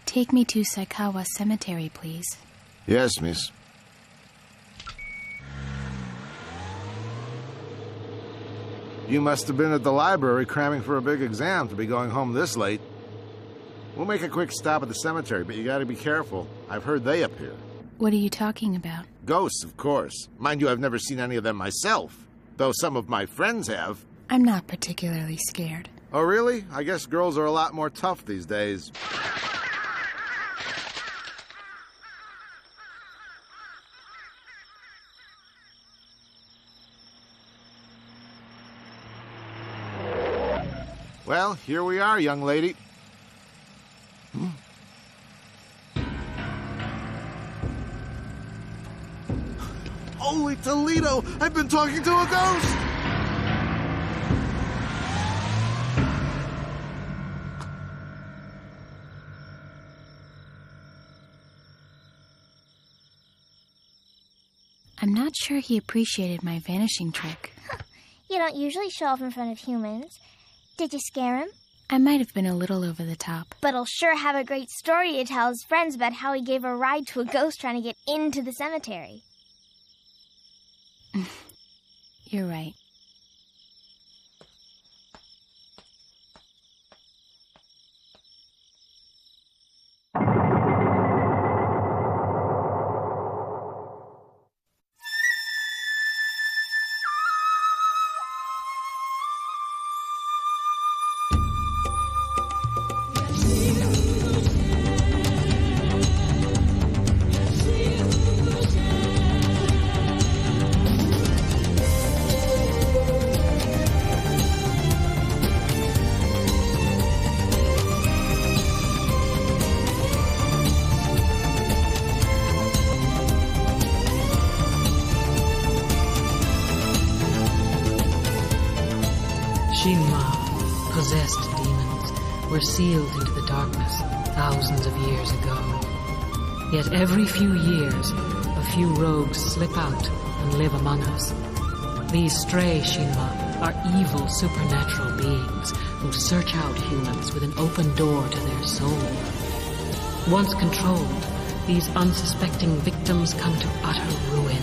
Take me to Saikawa Cemetery, please. Yes, miss. You must have been at the library cramming for a big exam to be going home this late. We'll make a quick stop at the cemetery, but you gotta be careful. I've heard they appear. What are you talking about? Ghosts, of course. Mind you, I've never seen any of them myself, though some of my friends have. I'm not particularly scared. Oh, really? I guess girls are a lot more tough these days. Well, here we are, young lady. Holy Toledo! I've been talking to a ghost! I'm not sure he appreciated my vanishing trick. You don't usually show off in front of humans. Did you scare him? I might have been a little over the top. But he'll sure have a great story to tell his friends about how he gave a ride to a ghost trying to get into the cemetery. You're right. Possessed demons were sealed into the darkness thousands of years ago. Yet every few years, a few rogues slip out and live among us. These stray Shinma are evil supernatural beings who search out humans with an open door to their soul. Once controlled, these unsuspecting victims come to utter ruin.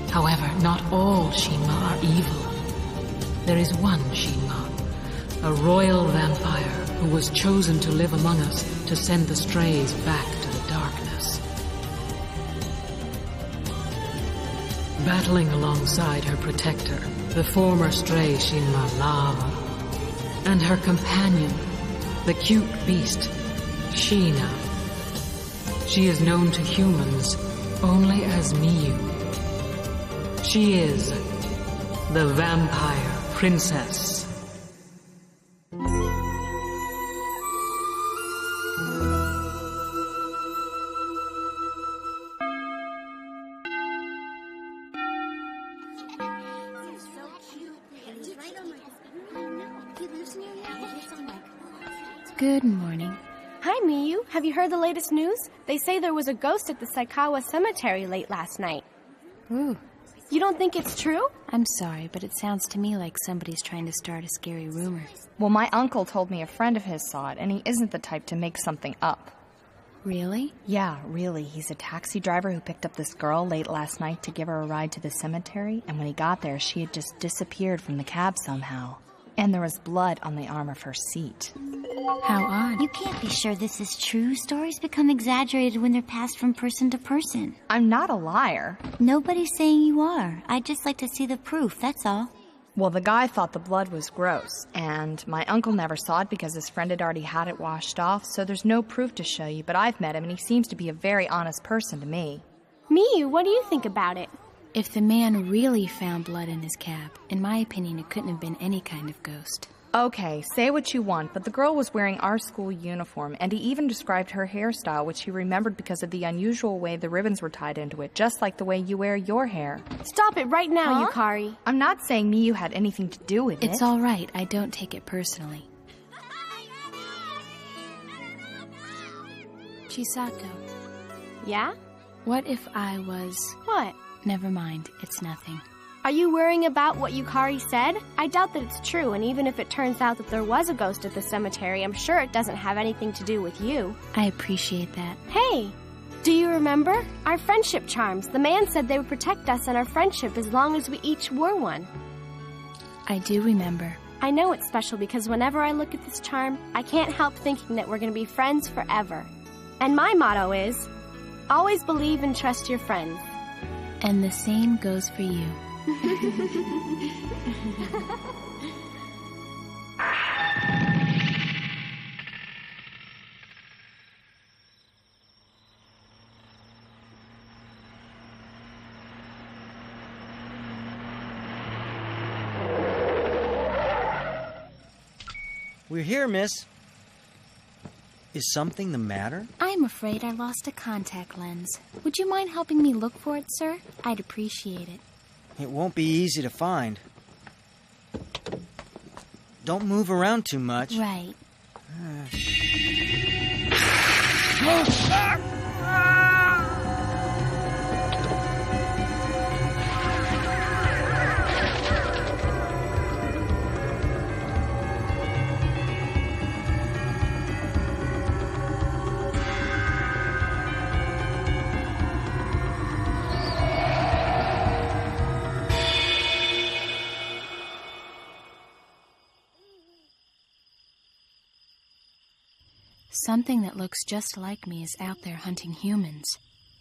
However, not all Shinma are evil. There is one Shinma, a royal vampire who was chosen to live among us to send the strays back to the darkness. Battling alongside her protector, the former stray Shinma Lava, and her companion, the cute beast, Sheena. She is known to humans only as Miyu. She is the Vampire Princess. Good morning. Hi, Miyu. Have you heard the latest news? They say there was a ghost at the Saikawa Cemetery late last night. Ooh. You don't think it's true? I'm sorry, but it sounds to me like somebody's trying to start a scary rumor. Well, my uncle told me a friend of his saw it, and he isn't the type to make something up. Really? Yeah, really. He's a taxi driver who picked up this girl late last night to give her a ride to the cemetery, and when he got there, she had just disappeared from the cab somehow. And there was blood on the arm of her seat. How odd. You can't be sure this is true. Stories become exaggerated when they're passed from person to person. I'm not a liar. Nobody's saying you are. I'd just like to see the proof, that's all. Well, the guy thought the blood was gross, and my uncle never saw it because his friend had already had it washed off, so there's no proof to show you, but I've met him, and he seems to be a very honest person to me. Miyu, what do you think about it? If the man really found blood in his cab, in my opinion, it couldn't have been any kind of ghost. Okay, say what you want, but the girl was wearing our school uniform, and he even described her hairstyle, which he remembered because of the unusual way the ribbons were tied into it, just like the way you wear your hair. Stop it right now, Yukari. I'm not saying Miyu had anything to do with it. It's all right. I don't take it personally. Chisato. Yeah? What if I was... What? Never mind. It's nothing. Are you worrying about what Yukari said? I doubt that it's true, and even if it turns out that there was a ghost at the cemetery, I'm sure it doesn't have anything to do with you. I appreciate that. Hey, do you remember? Our friendship charms. The man said they would protect us and our friendship as long as we each wore one. I do remember. I know it's special because whenever I look at this charm, I can't help thinking that we're going to be friends forever. And my motto is, always believe and trust your friends. And the same goes for you. We're here, miss. Is something the matter? I'm afraid I lost a contact lens. Would you mind helping me look for it, sir? I'd appreciate it. It won't be easy to find. Don't move around too much. Right. Something that looks just like me is out there hunting humans.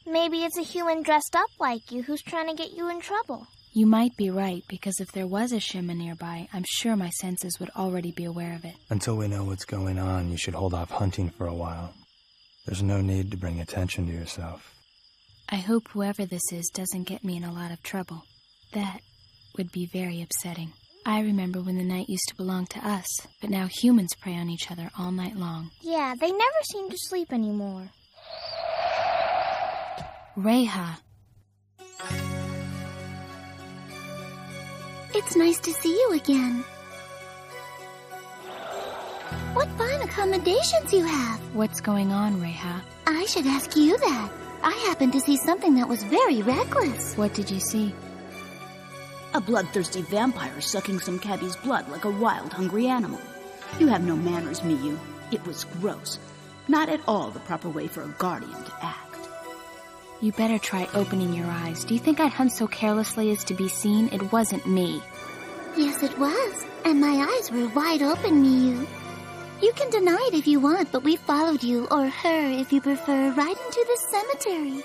Maybe it's a human dressed up like you who's trying to get you in trouble. You might be right, because if there was a Shima nearby, I'm sure my senses would already be aware of it. Until we know what's going on, you should hold off hunting for a while. There's no need to bring attention to yourself. I hope whoever this is doesn't get me in a lot of trouble. That would be very upsetting. I remember when the night used to belong to us, but now humans prey on each other all night long. Yeah, they never seem to sleep anymore. Reiha. It's nice to see you again. What fine accommodations you have. What's going on, Reiha? I should ask you that. I happened to see something that was very reckless. What did you see? A bloodthirsty vampire sucking some cabbie's blood like a wild, hungry animal. You have no manners, Miyu. It was gross. Not at all the proper way for a guardian to act. You better try opening your eyes. Do you think I'd hunt so carelessly as to be seen? It wasn't me. Yes, it was. And my eyes were wide open, Miyu. You can deny it if you want, but we followed you, or her if you prefer, right into the cemetery.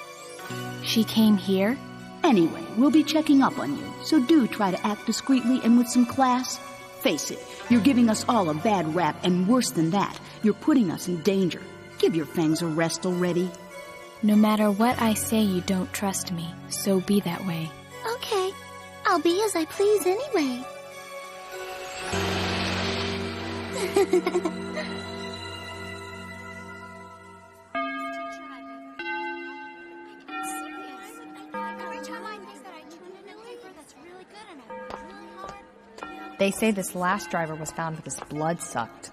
She came here? Anyway, we'll be checking up on you, so do try to act discreetly and with some class. Face it, you're giving us all a bad rap, and worse than that, you're putting us in danger. Give your fangs a rest already. No matter what I say, you don't trust me, so be that way. Okay, I'll be as I please anyway. They say this last driver was found with his blood sucked.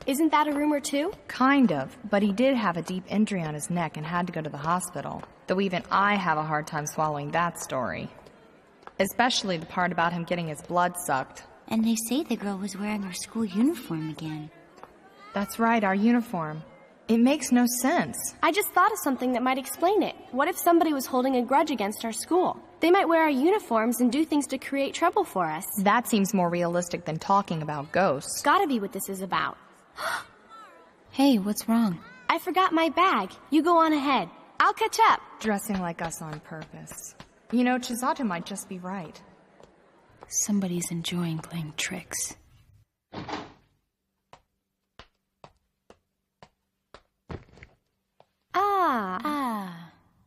Isn't that a rumor too? Kind of, but he did have a deep injury on his neck and had to go to the hospital. Though even I have a hard time swallowing that story. Especially the part about him getting his blood sucked. And they say the girl was wearing her school uniform again. That's right, our uniform. It makes no sense. I just thought of something that might explain it. What if somebody was holding a grudge against our school? They might wear our uniforms and do things to create trouble for us. That seems more realistic than talking about ghosts. Gotta be what this is about. Hey, what's wrong? I forgot my bag. You go on ahead. I'll catch up. Dressing like us on purpose. You know, Chisato might just be right. Somebody's enjoying playing tricks.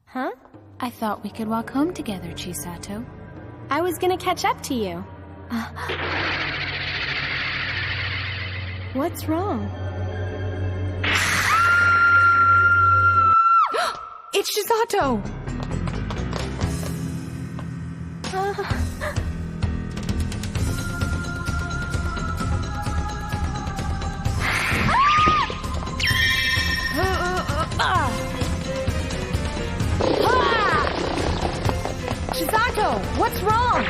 Huh? I thought we could walk home together, Chisato. I was gonna catch up to you. What's wrong? It's Chisato! Chisato, What's wrong?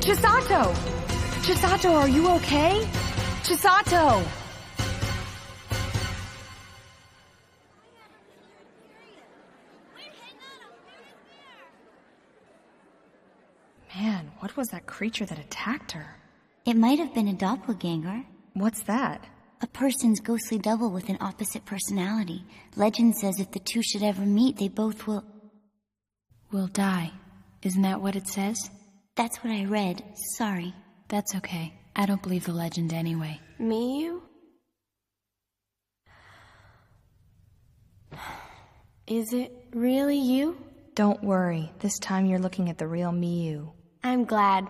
Chisato! Chisato, are you okay? Chisato! Man, what was that creature that attacked her? It might have been a doppelganger. What's that? A person's ghostly double with an opposite personality. Legend says if the two should ever meet, they both will die. Isn't that what it says? That's what I read. Sorry. That's okay. I don't believe the legend anyway. Miyu? Is it really you? Don't worry. This time you're looking at the real Miyu. I'm glad.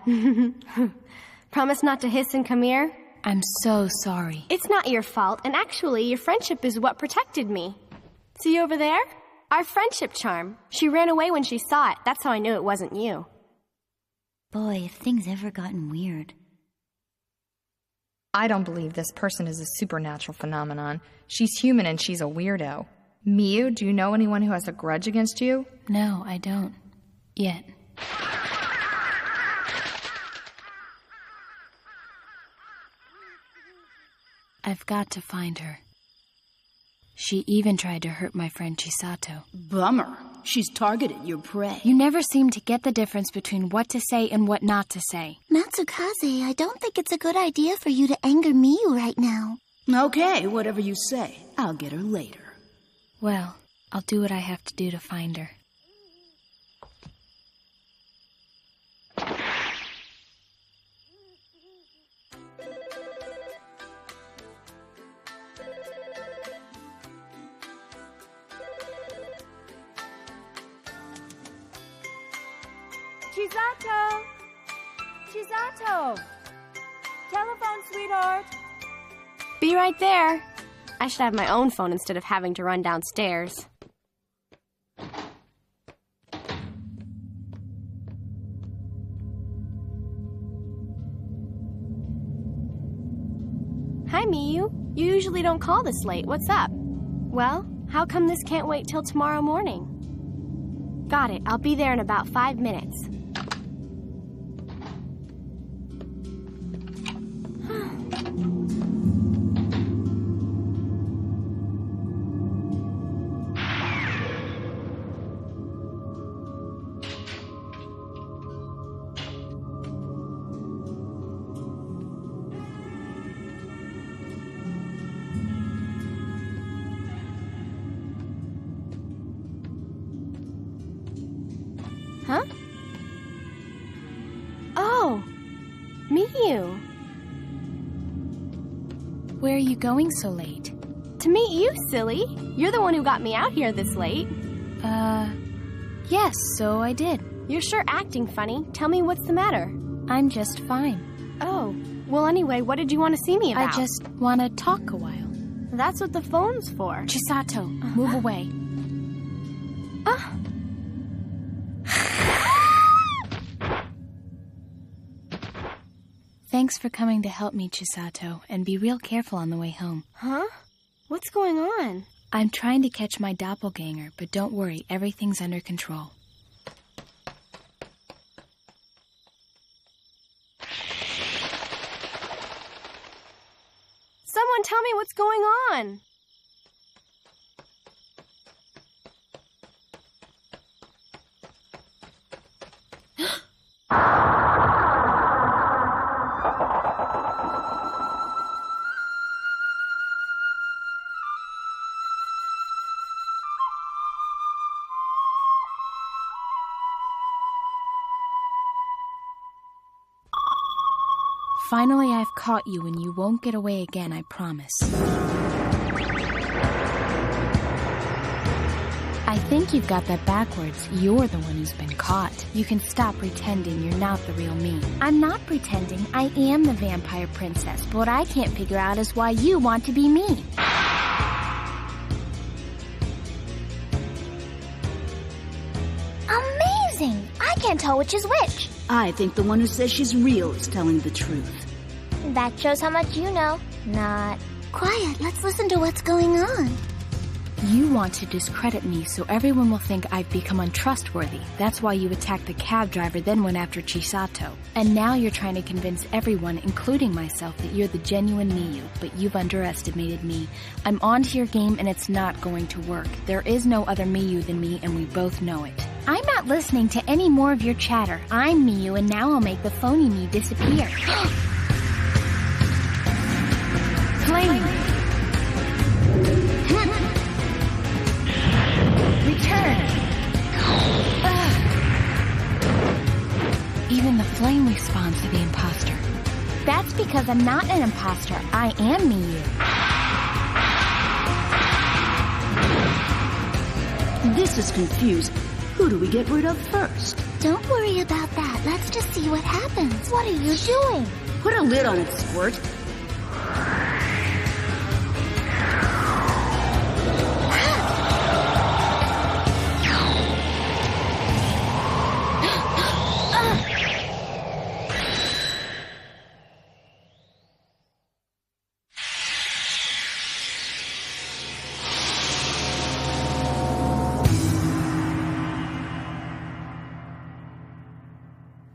Promise not to hiss and come here? I'm so sorry. It's not your fault, and actually, your friendship is what protected me. See over there? Our friendship charm. She ran away when she saw it. That's how I knew it wasn't you. Boy, if things ever gotten weird. I don't believe this person is a supernatural phenomenon. She's human and she's a weirdo. Miyu, do you know anyone who has a grudge against you? No, I don't. Yet. I've got to find her. She even tried to hurt my friend Chisato. Bummer. She's targeted your prey. You never seem to get the difference between what to say and what not to say. Matsukaze, I don't think it's a good idea for you to anger Miyu right now. Okay, whatever you say. I'll get her later. Well, I'll do what I have to do to find her. Chisato! Chisato! Telephone, sweetheart! Be right there. I should have my own phone instead of having to run downstairs. Hi, Miyu. You usually don't call this late. What's up? Well, how come this can't wait till tomorrow morning? Got it. I'll be there in about 5 minutes. Huh? Oh, Miyu. Where are you going so late? To meet you, silly. You're the one who got me out here this late. Yes, so I did. You're sure acting funny. Tell me what's the matter. I'm just fine. Oh, well anyway, what did you want to see me about? I just want to talk a while. That's what the phone's for. Chisato, move away. Thanks for coming to help me, Chisato, and be real careful on the way home. Huh? What's going on? I'm trying to catch my doppelganger, but don't worry, everything's under control. Someone tell me what's going on. Finally, I've caught you, and you won't get away again, I promise. I think you've got that backwards. You're the one who's been caught. You can stop pretending you're not the real me. I'm not pretending. I am the vampire princess, but what I can't figure out is why you want to be me. Amazing! I can't tell which is which. I think the one who says she's real is telling the truth. That shows how much you know. Not. Quiet, let's listen to what's going on. You want to discredit me so everyone will think I've become untrustworthy. That's why you attacked the cab driver, then went after Chisato. And now you're trying to convince everyone, including myself, that you're the genuine Miyu, but you've underestimated me. I'm onto your game and it's not going to work. There is no other Miyu than me and we both know it. I'm not listening to any more of your chatter. I'm Miyu and now I'll make the phony me disappear. Flame! Return! Even the flame responds to the imposter. That's because I'm not an imposter. I am Miyu. This is confusing. Who do we get rid of first? Don't worry about that. Let's just see what happens. What are you doing? Put a lid on it, Squirt.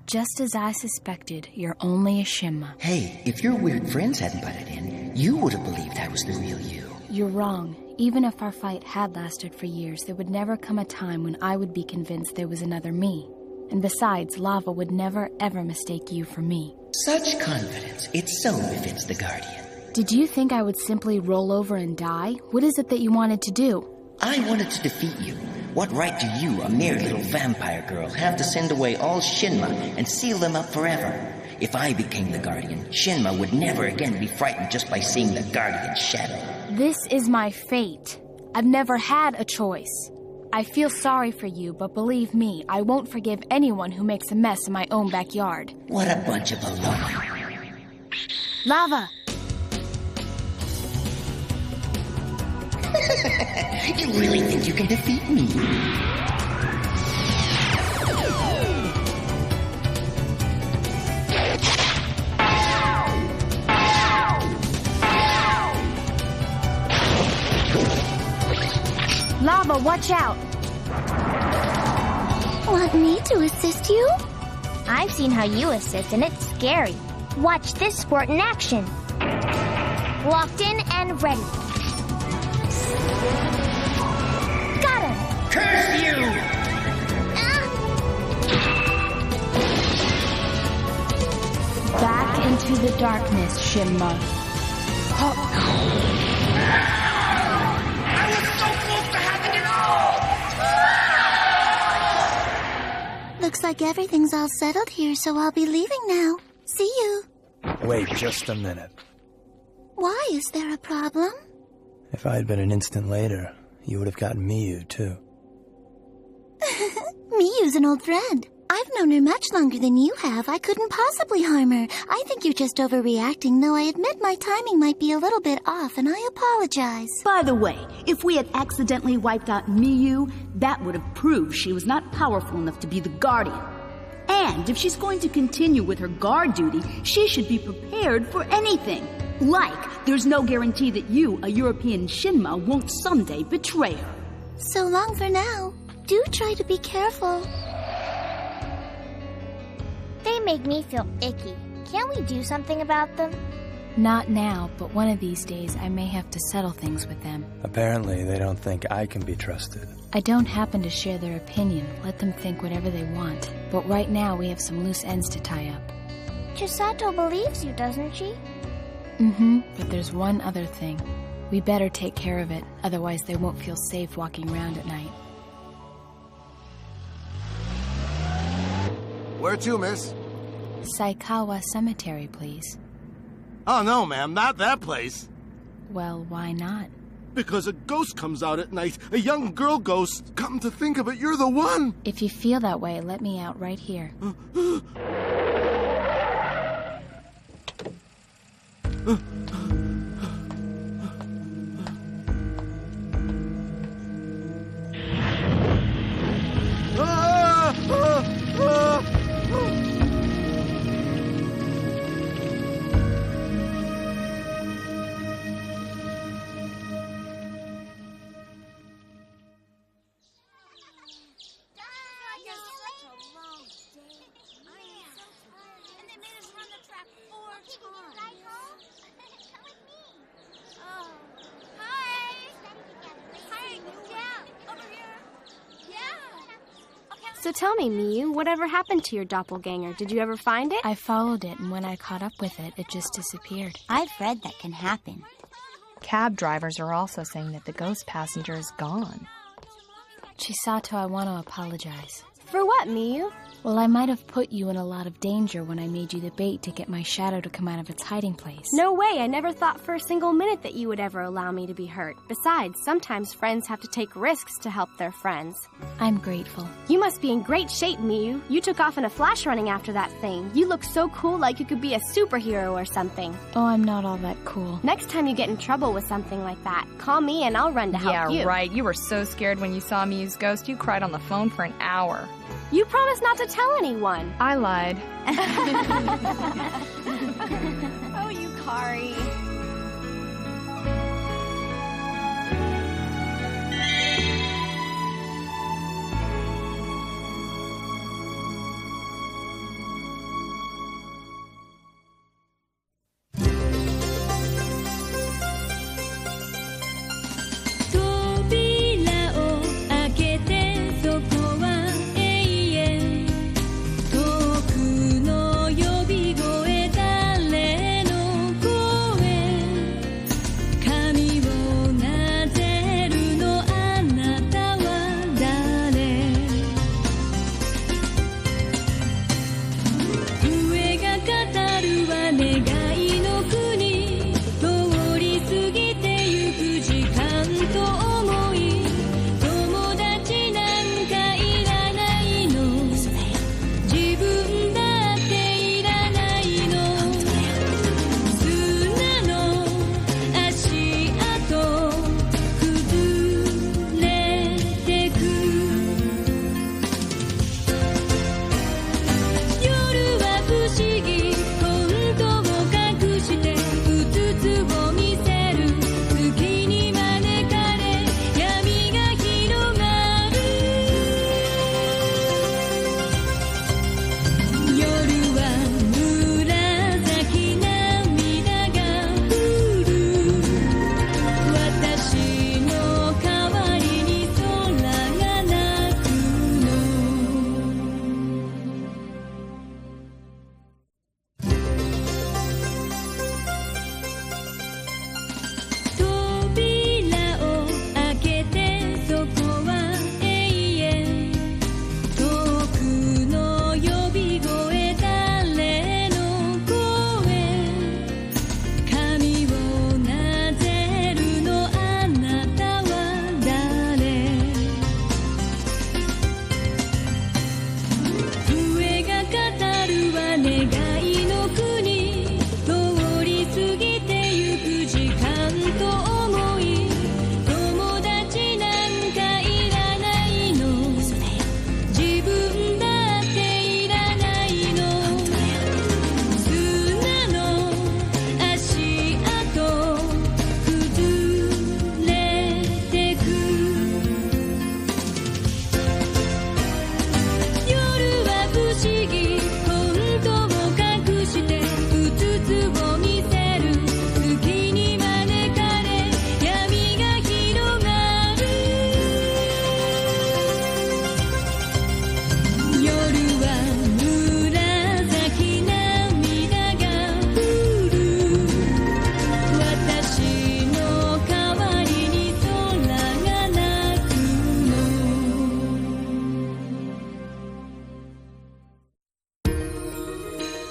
Just as I suspected, you're only a Shinma. Hey, if your weird friends hadn't butted in, you would have believed I was the real you. You're wrong. Even if our fight had lasted for years, there would never come a time when I would be convinced there was another me. And besides, Lava would never, ever mistake you for me. Such confidence. It so befits the Guardian. Did you think I would simply roll over and die? What is it that you wanted to do? I wanted to defeat you. What right do you, a mere little vampire girl, have to send away all Shinma and seal them up forever? If I became the Guardian, Shinma would never again be frightened just by seeing the Guardian's shadow. This is my fate. I've never had a choice. I feel sorry for you, but believe me, I won't forgive anyone who makes a mess in my own backyard. What a bunch of baloney. Lava! You really think you can defeat me? Lava, watch out! Want me to assist you? I've seen how you assist, and it's scary. Watch this squirt in action. Locked in and ready. Got him! Curse you! Back into the darkness, Shinma. I was so close to having it all! Looks like everything's all settled here, so I'll be leaving now. See you. Wait just a minute. Why? Is there a problem? If I had been an instant later, you would have gotten Miyu, too. Miyu's an old friend. I've known her much longer than you have. I couldn't possibly harm her. I think you're just overreacting, though I admit my timing might be a little bit off, and I apologize. By the way, if we had accidentally wiped out Miyu, that would have proved she was not powerful enough to be the Guardian. And if she's going to continue with her guard duty, she should be prepared for anything. Like, there's no guarantee that you, a European Shinma, won't someday betray her. So long for now. Do try to be careful. They make me feel icky. Can't we do something about them? Not now, but one of these days I may have to settle things with them. Apparently, they don't think I can be trusted. I don't happen to share their opinion. Let them think whatever they want. But right now we have some loose ends to tie up. Chisato believes you, doesn't she? But there's one other thing. We better take care of it, otherwise they won't feel safe walking around at night. Where to, miss? Saikawa Cemetery, please. Oh, no, ma'am, not that place. Well, why not? Because a ghost comes out at night, a young girl ghost. Come to think of it, you're the one. If you feel that way, let me out right here. So tell me, Miyu, whatever happened to your doppelganger? Did you ever find it? I followed it, and when I caught up with it, it just disappeared. I've read that can happen. Cab drivers are also saying that the ghost passenger is gone. Chisato, I want to apologize. For what, Miyu? Well, I might have put you in a lot of danger when I made you the bait to get my shadow to come out of its hiding place. No way, I never thought for a single minute that you would ever allow me to be hurt. Besides, sometimes friends have to take risks to help their friends. I'm grateful. You must be in great shape, Miyu. You took off in a flash running after that thing. You look so cool, like you could be a superhero or something. Oh, I'm not all that cool. Next time you get in trouble with something like that, call me and I'll run to help you. Yeah, right. You were so scared when you saw Miyu's ghost, you cried on the phone for an hour. You promised not to tell anyone. I lied. Oh, you Kari.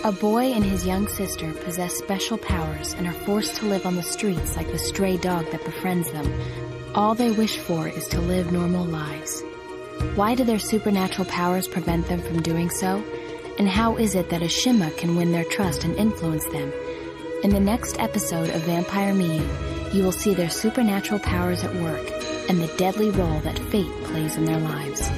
A boy and his young sister possess special powers and are forced to live on the streets like the stray dog that befriends them. All they wish for is to live normal lives. Why do their supernatural powers prevent them from doing so? And how is it that a Shinma can win their trust and influence them? In the next episode of Vampire Miyu, you will see their supernatural powers at work and the deadly role that fate plays in their lives.